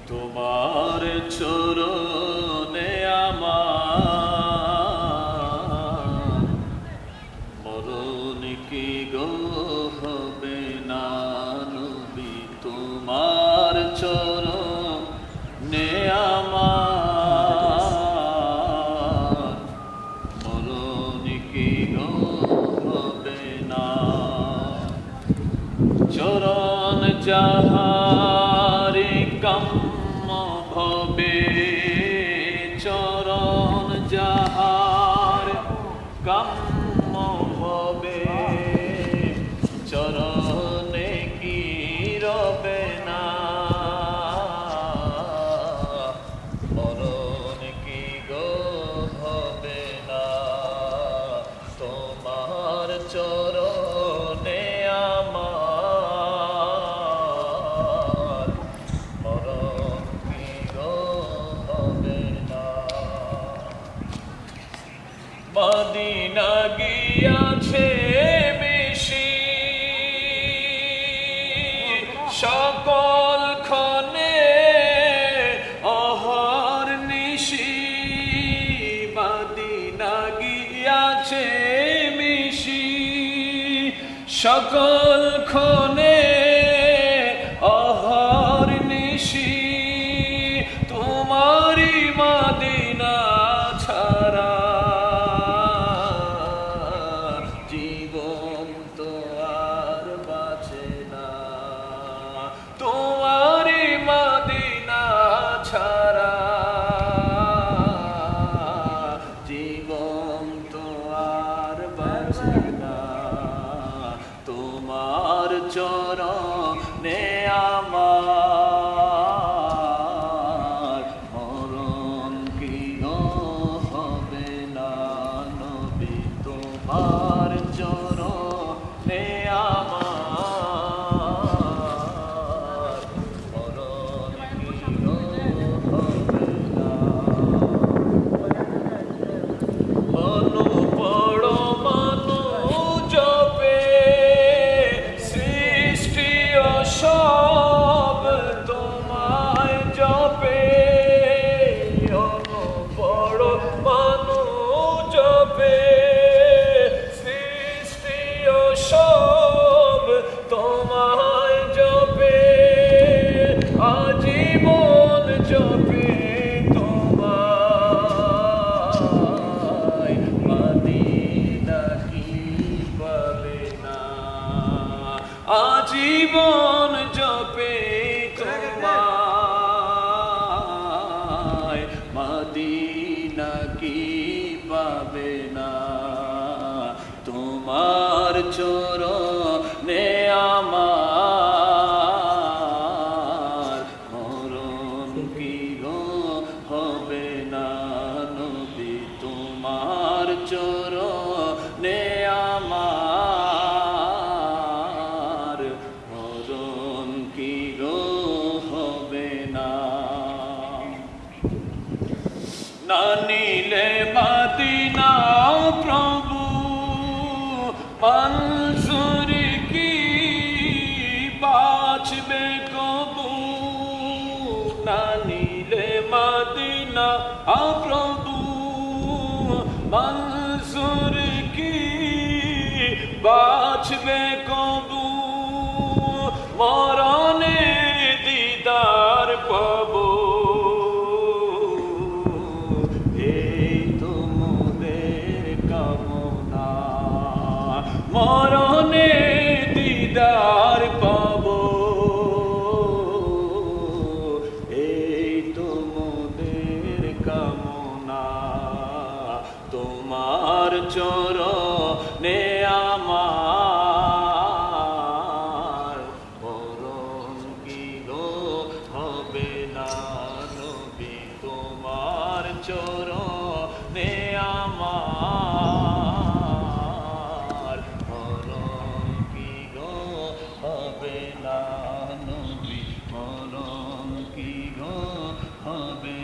তোমার চরণে আমার মরণ কি গো হবে না নবী, তোমার চরণে আমার মরণ কি গো হবে না। চরণ যাহারে কাম্য ভবে, চরণ যাহার কাম্য ভবে, চরণে কি রবে না মরণ কি গো হবে না। তোমার চরণে আমার মরণ কি গো হবে না। মদিনা গিয়াছে বেশি সকল ক্ষণে অহর নিশি, মদিনা গিয়াছে বেশি সকল ক্ষণে অহর নিশি, তোমারি মদিনা ছাড়া জীবন তো আর বাঁচে না। তোমারি মদিনা ছাড়া জীবন তো আর বাঁচে না। তোমার চরণে আমার মরণ কি গো হবে না নবী, তোমার চরণে আমার মরণ কি গো হবে না। মনু পড়ো মনু জপে সৃষ্টি ও সব তোমায় জপে, মনু পড়ো মনু জপে সৃষ্টি ও সব তোমায় জপে, আজীবন জপে তোমায়, মদিনা কি পাবে না। আজীবন জপে তোমায়, মদিনা কি পাবে না। তোমার চরণে আমার মরণ কি গো হবে না নবী, তোমার চরণে আমার মরণ কি গো হবে না। না নিলে মদিনা প্রভু মনসুর কি বাঁচবে কবু, না নিলে মদিনা প্রভু মনসুর কি বাঁচবে কবু, মরণে দিদার পাবো এই তো মোদের কামনা, মরণে দিদার পাবো এই তো মোদের কামনা। তোমার চরণে আমার মরণ কি গো হবে না নবী, তোমার চরণে আমার মরণ কি গো হবে না নবী, মরণ কি গো হবে